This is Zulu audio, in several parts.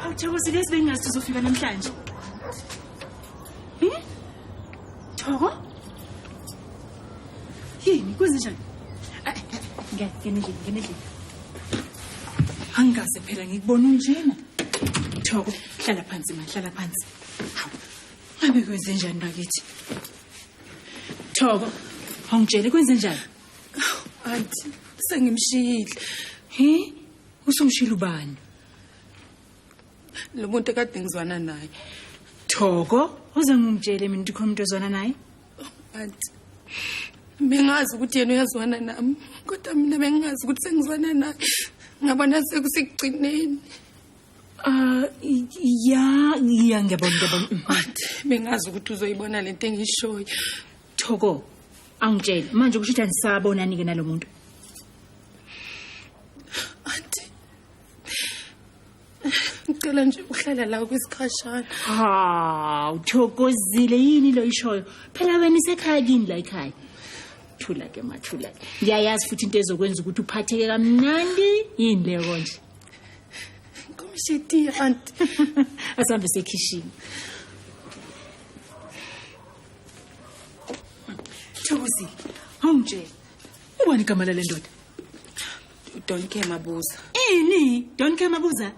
Awuthokozile sibengazi uzofika namhlanje. Thoko? Yini kwenze njani? Ngene. Angaze phela ngikubona unjena. Thoko, hlala phansi man, hlala phansi. Ngabe kwenze njani bakithi? Thoko, awungitshele kwenze njani? Auntie, sengimshiyile. Usumshila ubani? Lo muntu ekade ngizwana naye. Thoko, uze ngingitshele mina ukuthi umuntu ozwana naye? Auntie, bengazi ukuthi yena uyazwana nami, kodwa mina bengazi ukuthi sengizwana naye. Ngabona sekusigcineni. Ngiyabona. Auntie, bengazi ukuthi uzoyibona lento engishoyo. Thoko, angitshele manje kusho ukuthi anisabonani ke nalomuntu? Auntie, ngicela nje uhlala la kwesikhashana. Uthokozile yini lo ishoyo? Phela wena isekhaya kini la ekhaya. Thula ke mathula. Ngiyayazi futhi into ezokwenza ukuthi uphatheke kamnandi yini le konje. Ngomshiti auntie. Asambe sekishini. Thokozile. Awungitshela. Ubani igama lale ndoda? Don't care Mabuza. Ini? Don't care Mabuza?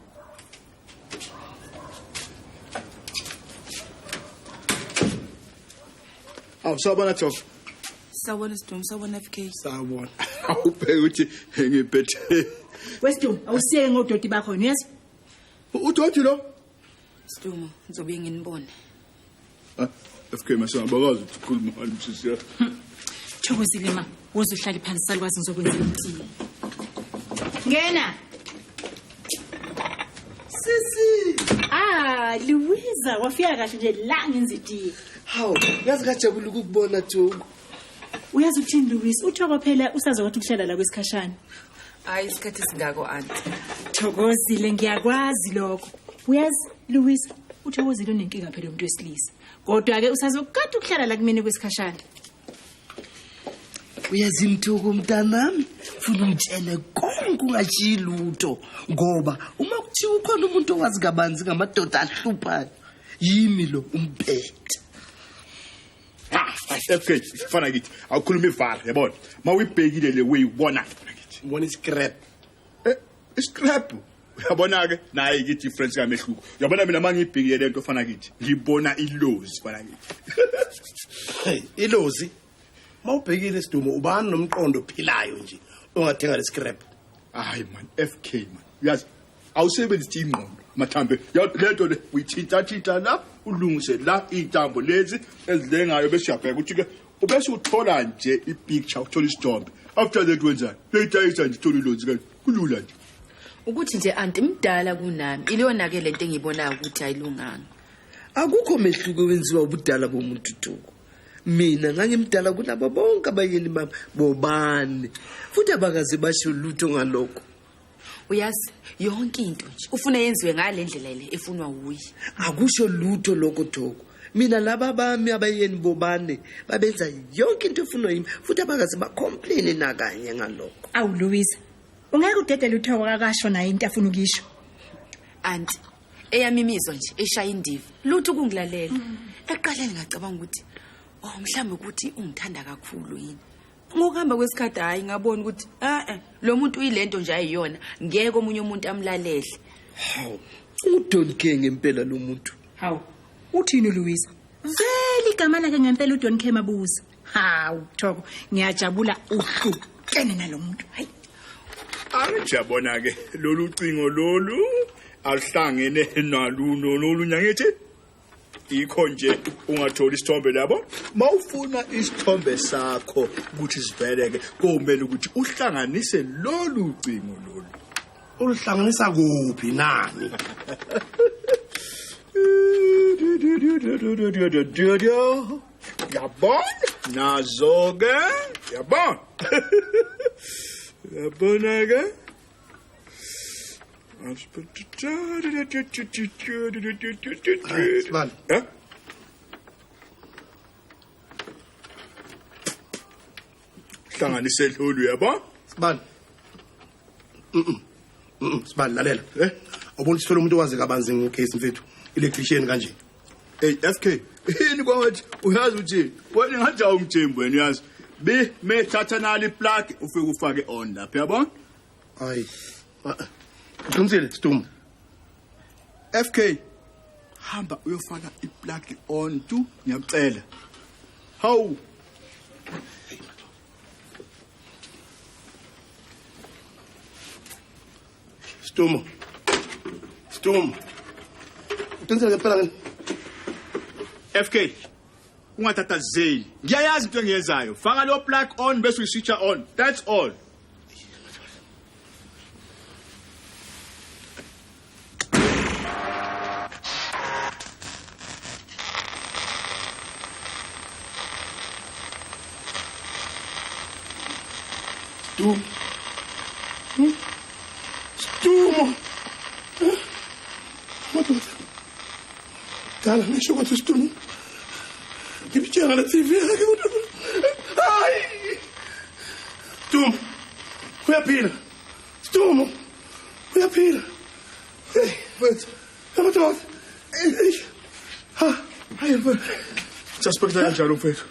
Sawubona Thof. Sawubona Sidum, sawubona FK. Sawubona. Awubheka ukuthi ngiphethe. Wesidum, awusiye ngodoti bakho uyazi? Udoti lo? Sidum, ngizobe nginibone. FK masabakazi ukukhuluma msisi. Thokozile ma, wozuhlala phansi salwazi ngizokwenza imithini. Ngena. Sisi. Louisa, wafika kahle nje la ngenzitiye. Hawu, yazi kajabula ukubona Thoko. Uyazi uthini Louisa? Uthoko phela usazokuthi ukuhlala la kwesikhashana. Hayi isikhathi singako auntie. Thokozile ngiyakwazi lokho. Uyazi Louisa, uthokozile unenkinga phela umuntu wesilisa. Kodwa ke usazokade ukuhlala la kumini kwesikhashana. Uyazi Mthoko mntanami, ufuna ungitshele konke ungatshiyi lutho ngoba uma kuthiwa ukhona umuntu owazi kabanzi ngamadoda ahluphayo, yimi lo umphethe. FK, fana kithi. Awukhuluma ivala, yabona. Mawuyibhekile le way ubona kithi. Ubona iscrap. Iscrap. Uyabona ke naye kithi difference kamehluko. Uyabona mina mangibhekile lento fana kithi. Ngibona ilozi fana kithi. Ilozi. Mawubhekile Sidumo ubani nomqondo ophilayo nje ongathenga lescrap. Hayi man, FK man. Uyazi awusebenzisi ingqondo. Mathambe, lento le uyithinta la ulungise la intambo lezi ezilengayo bese uyabheka ukuthi ke ubese uthola nje ipicture uthola isithombe. After that wenzani? Leyitayisa nje uthola ilozi kanti kulula nje. Ukuthi nje auntie imdala kunami. Ilona ke lento engiyibonayo ukuthi ayilunganga. Akukho mehluko wenziwa ubudala bomuntu Thoko. Mina ngangimdala kunabo bonke abayeni bami bobani. Futhi abakaze basho lutho ngalokho. Uyazi yonke into nje ufuna yenziwe ngalendlela le efunwa uyi. Akusho lutho lokho Thoko. Mina laba bami abayeni bobani babenza yonke into efunwa yimi futhi abakaze bacomplain nakanye ngalokho. Awu Louisa, ungeke udedele uThoko akasho naye into afuna ukisho. Auntie, eyamimizo nje eshaya indiva. Lutho kungilalela. Eqaleni ngacabanga ukuthi mhlambe ukuthi ungithanda kakhulu yini. Ngokuhamba kwesikhathi hayi ngabona ukuthi lo muntu uyilento nje ayiyona ngeke omunye umuntu amlalele. Hawu, udon care ngempela lo muntu. Hawu, uthini Louisa? Vele igama lakhe ngempela uDon Care Mabuza. Hawu Thoko, ngiyajabula uhlukene nalomuntu. Hayi. Angijabona ke lolu cingo lolu ahlangene naluno lolunya ngithi ikho nje ungathola isithombe labo mawufuna isithombe sakho ukuthi siveleke komele ukuthi uhlanganise lolu cingo lolu Uluhlanganisa kuphi nani? Yabona nazo ke yabona yabona ke Sibani. Hlanganise lolu yabo? Sibani. Sibali lalela. Awubona sithola umuntu owazi kabanzi ngecase mfethu. Electrician kanje. Hey FK, yini kwathi uyazi uthi wena ngathi awumthembu wena uyazi. Me thatha nali plug ufike ufake on lapha yabona? Hayi. Uqinisile Stum. FK hamba uyofaka iplug on tu ngiyacela. Hawu. Stum. Uqinisile ngempela ngene. FK ungathatha zeli. Ngiyayazi into engiyenzayo. Faka lo plug on bese uyiswitcha on. That's all. Stum. Dala ngisho ukuthi Stum. Ngibitshela la TV yakhe ukuthi hayi. Stum. Uyaphila. Stum. Uyaphila. Hey, but amadoda. Ha, hayi mfethu. Suspect kanjalo mfethu.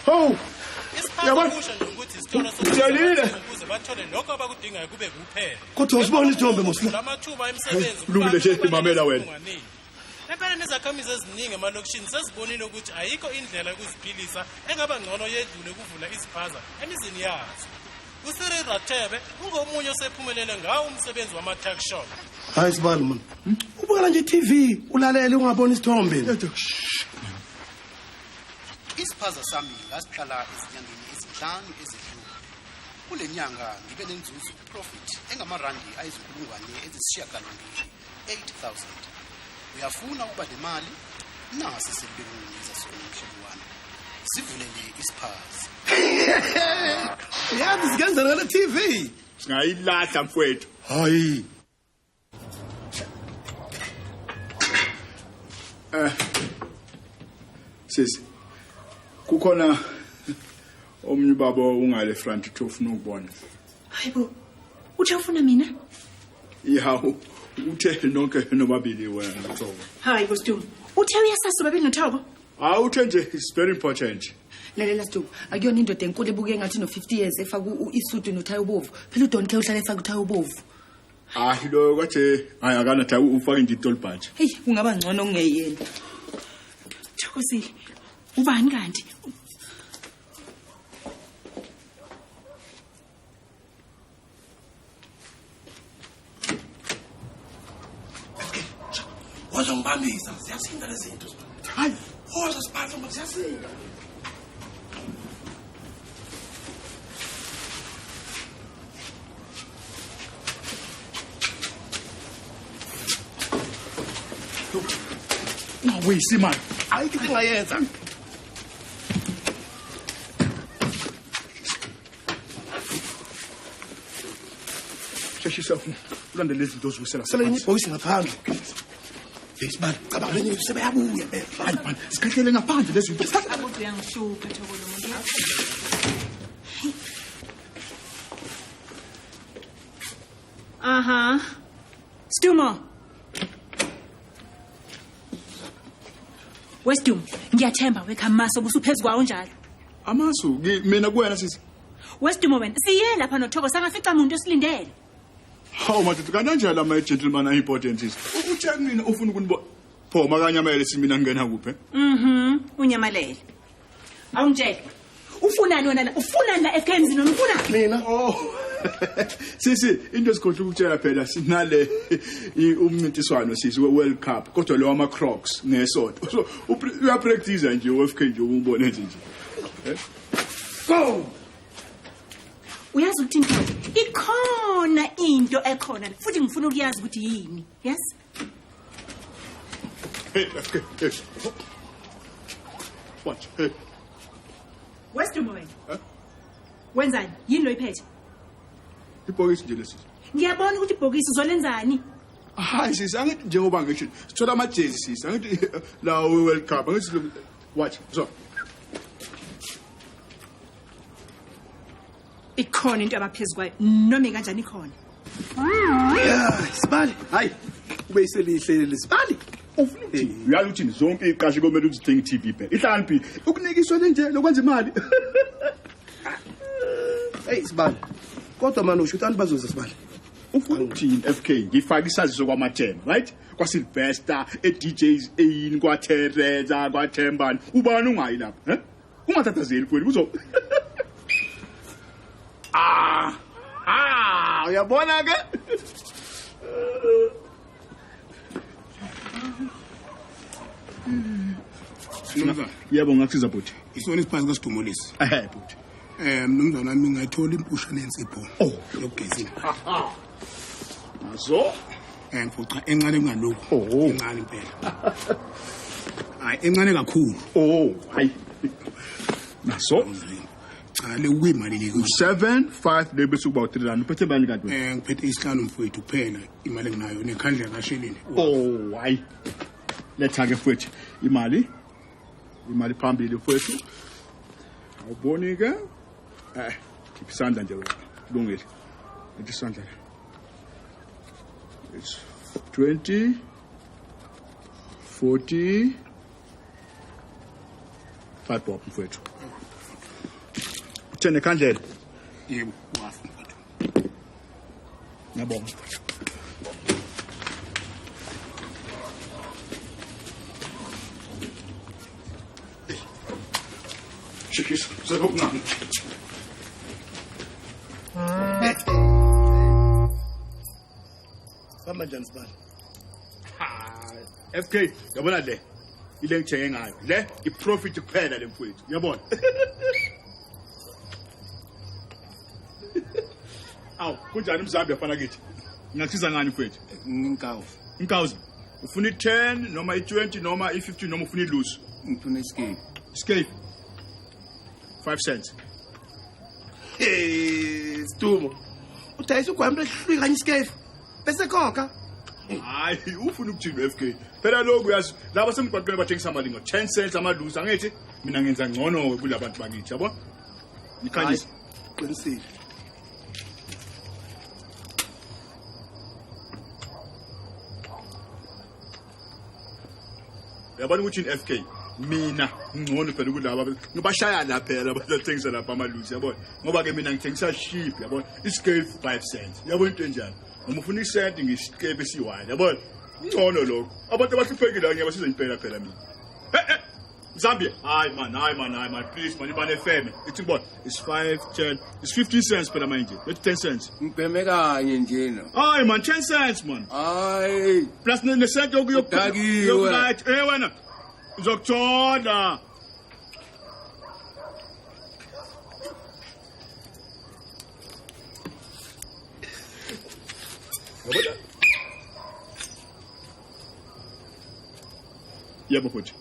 Oh. Yabona ukuthi isitolo Jalile. ukuze bathole lokho abakudingayo kube kuphela. Kodwa usibona isithombe mosla. Lamathuba emisebenzi Kulungile nje imamela wena. Empela nezakhamizi eziningi emalokishini sezibonile ukuthi ayikho indlela yokuziphilisa engaba ngcono yedlule kuvula iziphaza emizini yazo. Usiri Rathebe ungomunye osephumelele ngawo umsebenzi wama-tuck shop. Hayi sibali man. Ubukela nje TV ulalele ungabona isithombe. Isiphaza sami ngasiqala ezinyangeni ezinhlanu ezidlule. Kule nyanga ngibe nenzuzo profit engamarandi ayizinkulungwane ezisishiyagalombili 8,000. Uyafuna ukuba nemali nasi sibekungisa sona mshikwana. Sivulele isiphaza. Yazi sikenza ngale TV. Singayilahla mfowethu. Hayi. Sisi. Kukhona omnye baba ungale front ukuthi ufuna ukubona. Hayibo. Uthi ufuna mina? Yawu, uthe nonke nobabili wena Thobo. Hayibo Stum. Uthe uyasasa babili noThobo? Uthe nje it's very important. Lalela Stum, akuyona indoda enkulu ebuke ngathi no 50 years efaka isudu noThayi obovu. Phela uDonke uhlala efaka uThayi obovu. Lo kwathi akana tha ufaka nje itolbhaji. Hey, kungaba ngcono ungeyena. Thokozile. Ubani kanti? Wazongibambisa siyasinda lezi zinto. Hayi, hoza siphatha manje siyasinda. Ungawisi man. Ayikho ngayenza. Sheshisa ulande lezi zinto ozwisela. Sele ibhokisi ngaphandle. Yesibani, cabanga lenye sebeyabuya be. Hayi man, sikhahlele ngaphandle lezi zinto. Abantu uyangishuka Thoko lo muntu. Aha. Stumo. Westum, ngiyathemba wekhamaso busuphezulu kwawo njalo. Amasu mina kuwena sisi. Westum wena, siye lapha noThoko sangafica umuntu esilindele. Hawu madoda kanjalo ama gentlemen are important is. Uthi kumina ufuna ukunibona. Pho makanyamele simina ngena kuphi? Unyamalele. Awungitshela. Ufunani wena la? Ufunani la eKMZ noma ufuna? Mina. Oh. Sisi into esikhohle ukutshela phela sinale umncintiswano sisi we-World Cup kodwa lo ama Crocs nesonto. So uya practice nje uFK nje ubone nje. Go. Uyazi ukuthi into ikhona into ekhona futhi ngifuna ukuyazi ukuthi yini. Yes? Hey, FK. Watch. Hey. Westum wena. Wenzani? Yini lo iphethe? Ibhokisi nje lesi. Ngiyabona ukuthi ibhokisi uzolenzani? Hayi sisi angithi njengoba ngisho sithola ama jersey sisi angithi la we-World Cup angithi watch so. ikhona into abaphezu kwayo noma kanjani ikhona. Yeah, Sibali. Hayi. Ube iselihle lesibali. Uyazi ukuthi zonke iqhashi komele uzithenga iTV phela. Ihlaliphi ukunikiswa nje lokwenza imali. Hey Sibali. Kodwa manje usho ukuthi bazoza Sibali. Ufuna ukuthini FK? Ngifaka isaziso kwaMathema, right? KwaSylvester, eDJs eyini kwaTheresa, kwaThembani. Ubani ungayi lapha, Ungathathazeli mfowethu kuzo. Uyabona ke? Yebo ngakusiza bhuti. Isona isiphansi kaSidumulisi. Bhuti. Mnumzane wami ngayithola impusha nensipho. Yogezi. Nazo? Mfuqa encane kungalokho. Encane impela. Hayi encane kakhulu. Hayi. Nazo? Cha le kuyimali le 7.5 lebese kuba 3 rand. Uphethe bani kanti wena? Ngiphethe isihlanu mfowethu kuphela imali enginayo nekhandla kaShelini. Hayi. Letha ke mfowethu imali phambili mfowethu. Awuboni ke? Khipha isandla nje wena. Kulungile. Lethi isandla. It's 20 40 5 bob mfowethu. Uthene khandlela. Yebo, wafu mfowethu. Ngiyabonga. Shikisa, sekupnani. Samba njani Sibali? FK, yabona le. Ile ngithenge ngayo. Le iprofit kuphela le mfowethu. Uyabona? Aw, kunjani mzambi yafana kithi? Ngiyasiza ngani mfowethu? Inkawuzi. Ufuna i10 noma i20 noma i15 noma ufuna ilusi? Ngifuna escape. Escape. 5 cents. Hey, Stumo. Uthayisa ugwambe ehlwi kanye iskefu. Bese khokha. Hayi, ufuna ukuthini FK? Phela lokhu uyazi, laba semgwaqweni bathengisa imali ngo10 cents amalusi. Angithi mina ngenza ngcono kulabantu bakithi, yabo? Nikhanyisa. Qinisile. Yabona ukuthi FK mina ngcono phela kulaba ngibashaya lapha phela abathengisa lapha amalusi yabona ngoba ke mina ngithengisa sheep yabona iscale 5 cents yabona into enjani noma ufuna isenti ngisikepe siwine yabona ngcono lokho abantu abahluphekile ngiyabasiza impela phela mina Zambia hayi man please man ibane feme ithi bona is 5 10 is 15 cents phela manje not 10 cents ngibheme kanye njena hayi man 10 cents man hayi plus nesenti yokuyokuthi wena uzokuthola yebo futhi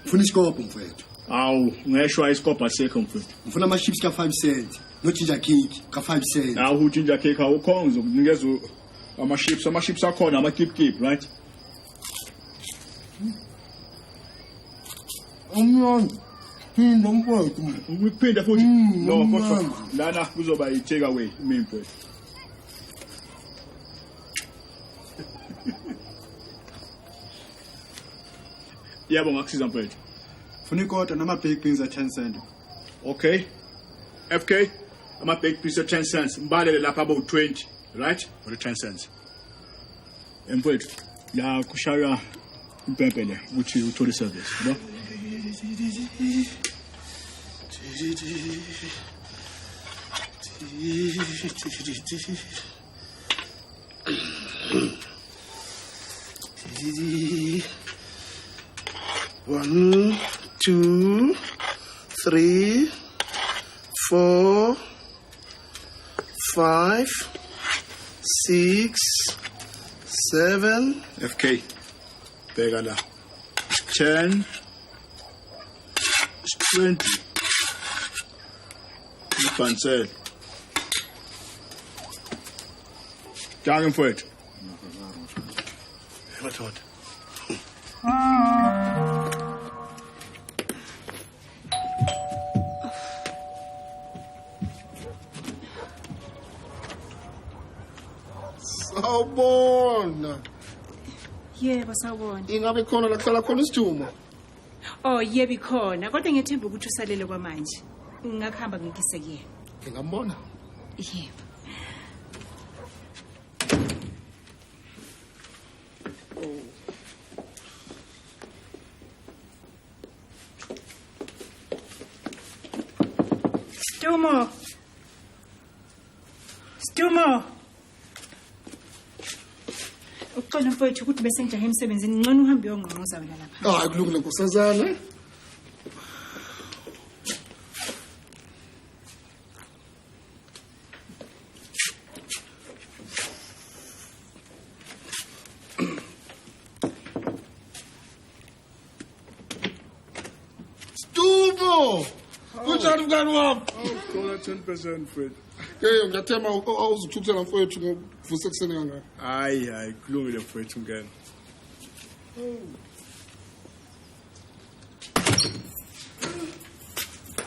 ufuna isikopho mfowethu awu ngeshwa isikopho asekho mfowethu ufuna ama chips ka 5 cents no ginger cake ka 5 cents awu ginger cake awukho ngizokunikeza ama chips akhona ama keep right Phinda mfowethu ukuphinda futhi no kodwa lana kuzoba i take away mina mfowethu yebo ngakusiza mfowethu ufuna ikota nama baked beans at 10 cents okay FK ama baked beans at 10 cents mbalele lapha abo 20 right for the 10 cents mfowethu la kushaya impempe le uthi uthole service yebo One, 2, 3, 4, 5, 6, 7. FK bheka la 10 20 Ipansel Danke mfowethu Madoda. Awubona. Yebo sawubona. Ingabe khona la kuhlala khona isithumo? Oh yebo ikhona kodwa ngiyethemba ukuthi usalele kwamanje. Ngakuhamba ngikise kuyena. Ngingambona. Yebo. Stumo. Uxola mfowethu ukuthi bese ngijahe emsebenzini ngcono uhambe uyongqonqoza wena lapha. Hayi kulungile nkosazana. Stumo. Kunjani mngani wami? Khona 10% mfethu. Ngathema awuzuthuthela mfowethu ngivuse kuseni kangaka. Hayi kulungile mfethu ngene.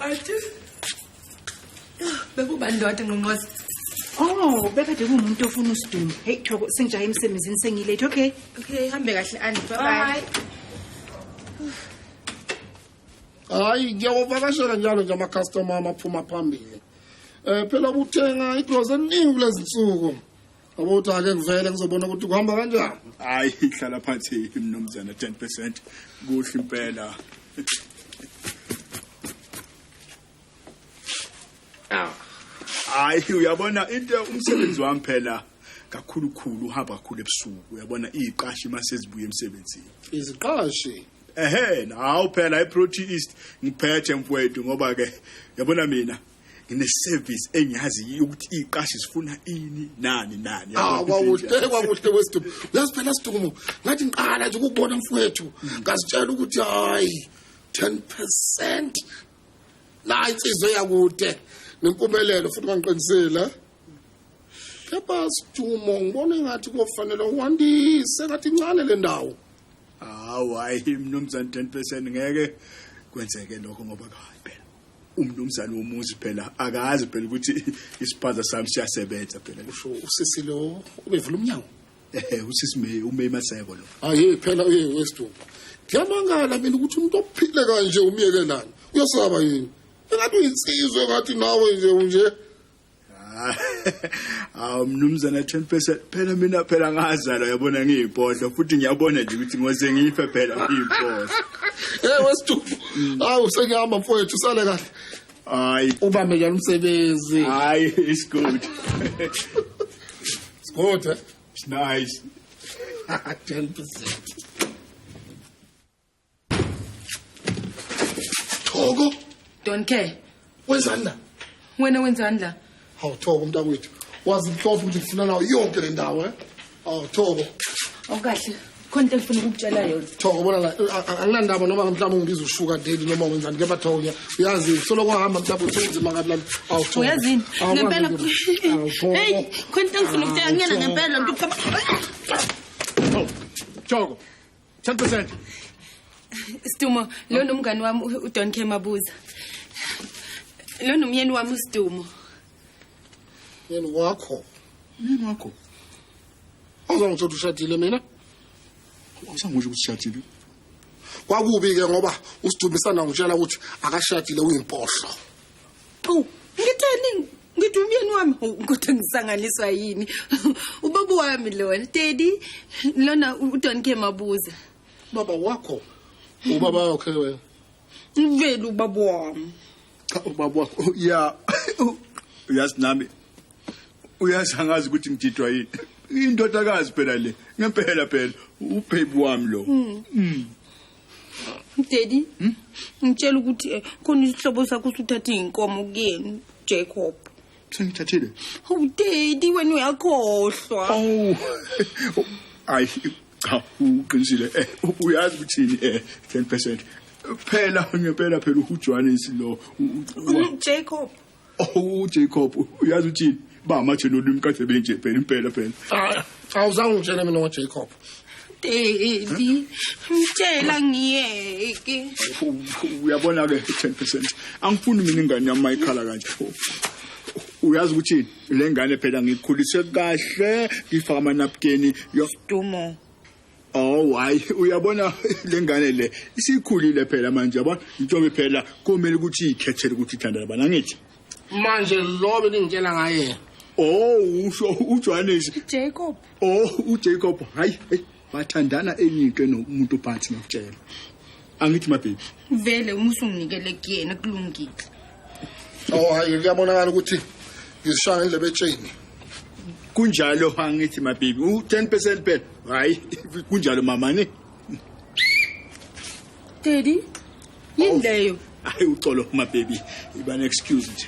Athi. Bekubandoda ngqonqoza. Oh, bekade kumuntu ofuna usidumo. Hey Thoko, sengijahe emsebenzini sengilate, okay? Okay, hambe kahle Andy. Bye. Hayi ngiyawavakashela njalo nje ama-customer amaphuma phambili. Phela uthenga igrocery eningi kulezi nsuku. Ngoba ake ngivele ngizobona ukuthi kuhamba kanjani. Hayi hlala phansi mnumzana 10% kuhle impela. Hayi uyabona into umsebenzi wami phela kakhulukhulu uhamba kakhulu ebusuku uyabona iziqashi mase zibuye emsebenzini. Iziqashi Nawu phela iProtein East ngiphethe mfowethu ngoba ke yabona mina ngine service engiyazi ukuthi iziqashi zifuna ini nani. Kwakuhle wesitumo. Yazi phela Stumo, ngathi ngiqala nje ukubona mfowethu, ngasitshela ukuthi hayi 10%. La insizwe yakude nempumelelo futhi ngangiqinisela. Kepha Stumo ngibona ngathi kufanele uwandise ngathi incane le ndawo. Hayi mnumzana 10% ngeke kwenzeke lokho ngoba phela umnumzana womuzi phela akazi phela ukuthi isiphaza sami siyasebenza phela. Usho usisi lo ubevula umnyango. Usisi uMay Maseko lo. Hayi phela Wesitumo. Ngiyamangala mina ukuthi umuntu ophile kanje umiyekelana. Uyosaba yini? Engathi uyinsizwe ngathi nawe nje. Mnumzana 10% phela mina phela ngazala yabona ngiyiphohla futhi ngiyabona nje ukuthi ngoze ngife phela ngiyiphohla. Wesitumo. Hawu sengihamba mfowethu usale kahle. Hayi ubambe njalo umsebenzi. Hayi it's good. It's good. It's nice. 10%. Thoko, Don't care. wenzani la? Wena wenzani la? Hawu Thoko mntakwethu. Wazi mhlophe ukuthi ngifuna nawo yonke le ndawo Hawu Thoko. Awukahle. Khona into engifuna ukukutshela yona. Thoko bona la anginandaba noma mhlawumbe ungibiza ushuka daily noma wenzani kepha Thoko uyazi solo kwahamba mhlawumbe uthunzima ngathi lami. Hawu Thoko. Uyazini? Ngempela. Hey, khona into engifuna ukutshela ngiyena ngempela ngiphuma. Thoko 10%. Stumo, lo nomngani wami uDon K Mabuza. Lo nomyeni wami uStumo. yena wakho. Yini wakho? Awuzangithi ushadile mina? Usangisho ukuthi ushadile. Kwakubi ke ngoba usidumisana ngitshela ukuthi akashadile uyimpohlo. Ngitheni ngithi umyeni wami ukuthi ngisanganiswa yini? Ubaba wami lona, Daddy, lona uDon K Mabuza. Baba wakho. Ubaba wakhe wena. Ivela ubaba wami. Ubaba wakho ya uyazi nami uyazi angazi ukuthi ngididwa yini. Indodakazi phela le. Ngempela phela ubaby wami lo. Daddy, ngitshela ukuthi khona isihlobo sakho usuthatha inkomo kuyena, Jacob. Sengithathile. Daddy wena uyakhohlwa. Ayi cha uqinisile uyazi ukuthini 10% phela ngempela phela uJohannes lo Jacob. Jacob uyazi uthini ba amathi nolimi kade benje phela impela phela awuzange ngitshele mina ngoJacob. Daddy ngitshela ngiyeke. Uyabona ke 10% angifuni mina ingane yami mayikhala kanje Uyazi ukuthi le ngane phela ngikhuliswe kahle ngifaka amanapkeni yo Dumo. Oh hayi uyabona le ngane le isikhulile phela manje yabona intombi phela kumele ukuthi ikhethele ukuthi ithanda labana ngithi Manje lo beningitshela ngaye. Oh usho uJohannes Jacob. Oh uJacob hayi bathandana enyike nomuntu phansi ngokutshela angithi my baby Vele umusunginikele kuyena kulungile. Oh hayi kuyabonakala ukuthi ngishaya indlebe etsheni. kunjalo angithi my baby u10% phela hayi kunjalo mama ne Daddy, yini leyo? hayi uxolo my baby ibana excuse nje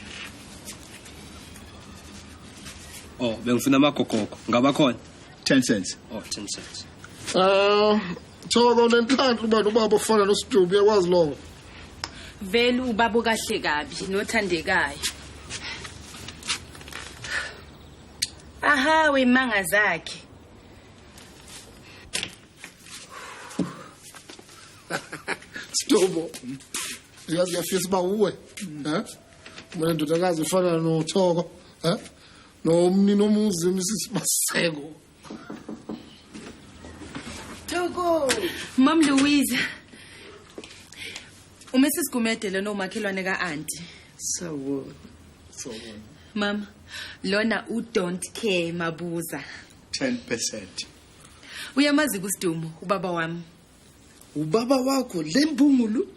Oh, bengifuna amakokoko. Ngabakhona 10 cents Oh, 10 cents. Thoko lenhlanhla ubaba ofana noStubu uyakwazi lo. Vele ubaba kahle kabi nothandekayo. Aha, wemanga zakhe. Stubu. Uyazi yafisa ba uwe. Mina ndodakazi ifana noThoko, nomni nomuzi Mrs Maseko. Thoko. Mam Louise. Umrs Gumedele nomakhelwane kaAunty. Sawo. Mama, lona don't care mabuza. 10% Uyamazi kuSidumo ubaba wami. Ubaba wakho lembungulu?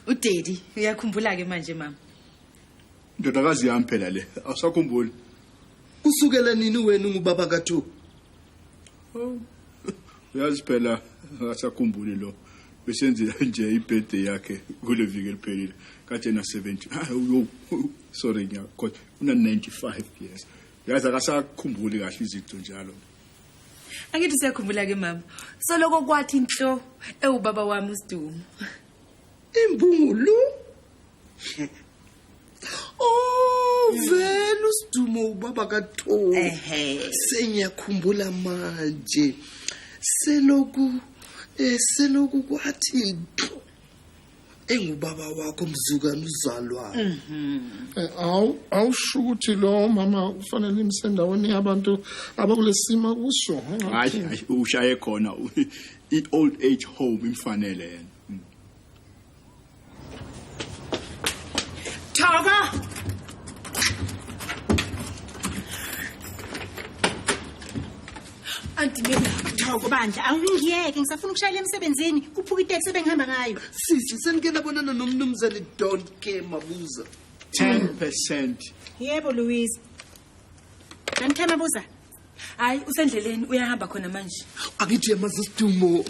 uDaddy uyakhumbula ke manje mama. ndodakazi yami phela le awusakhumbuli Kusukela nini wena ngubaba kaThu? uyazi phela akasakhumbuli lo besenzile nje ibirthday yakhe kule viki eliphelile kade na 70 sorry kodwa una 95 years yazi akasakhumbuli kahle izinto njalo Angithi siyakhumbula ke mama. Soloko kwathi inhlo ewubaba wami uSidumo. Imbungulu? Oh, vele uSidumo ubaba kaThu. Sengiyakhumbula manje. Seloku kwathi into engubaba wakho mzukwana uzalwa. Awusho ukuthi lo mama ufanele imsendaweni yabantu abakulesima kusho. hayi ushaye khona i-old age home imfanele yena Thoko. Aunty mina Thoko bandla awungiyeke ngisafuna ukushayela emsebenzini kuphuka itaxi ebengihamba ngayo. Sisi senikena bonana nomnumzane don't care mabuza. 10% Yebo Louise. Ngithe mabuza. hayi usendleleni uyahamba khona manje. Akithi yamazi uSidumo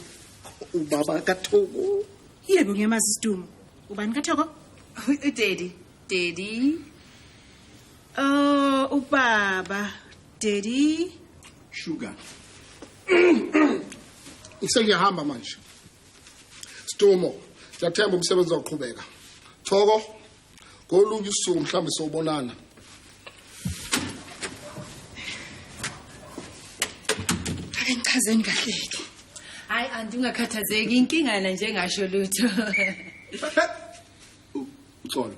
ubaba kaThu. Yebo ngiyamazi iSidumo. Ubani kaThoko? Daddy. Oh, ubaba. Daddy. sugar Sengiyahamba manje. Stumo, ngiyathemba umsebenzi uzoqhubeka. Thoko, ngolunye usuku mhlambe sobonana. Ake ngichazeni kahle ke. Hayi aunty ungakhathazeki inkinga na nje ngasho lutho. uxolo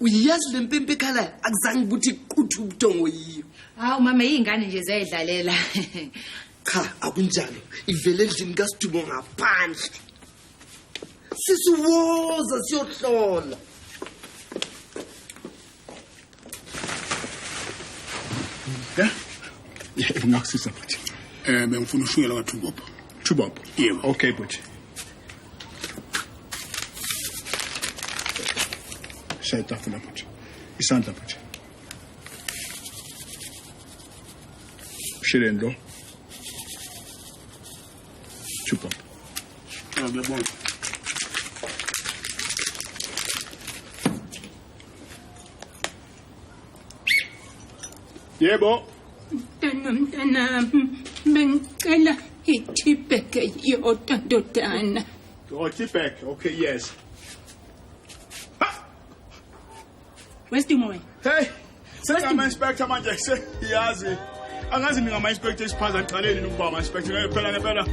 Uyazi lempempe khala akuzange ukuthi iquthu ubutongo yiyo. Hawu mama izingane nje ziyadlalela. Cha akunjalo ivele endlini kaSidumo ngaphandle. Sisiwoza siyohlola. yeah ngakusisa futhi Bengifuna ushukela kwaThubop. Thubop Yebo. okay but shaya itafula futhi isandla futhi Shireen lo Thubop Ngiyabonga. yebo Mntana bengicela ithibeke yodwa ndodana. Tibek okay yes Wesidumo wena? hey sengama inspector manje yazi angazi mina ngama inspector isiphaza aqaleni ukuba ama inspector ngempela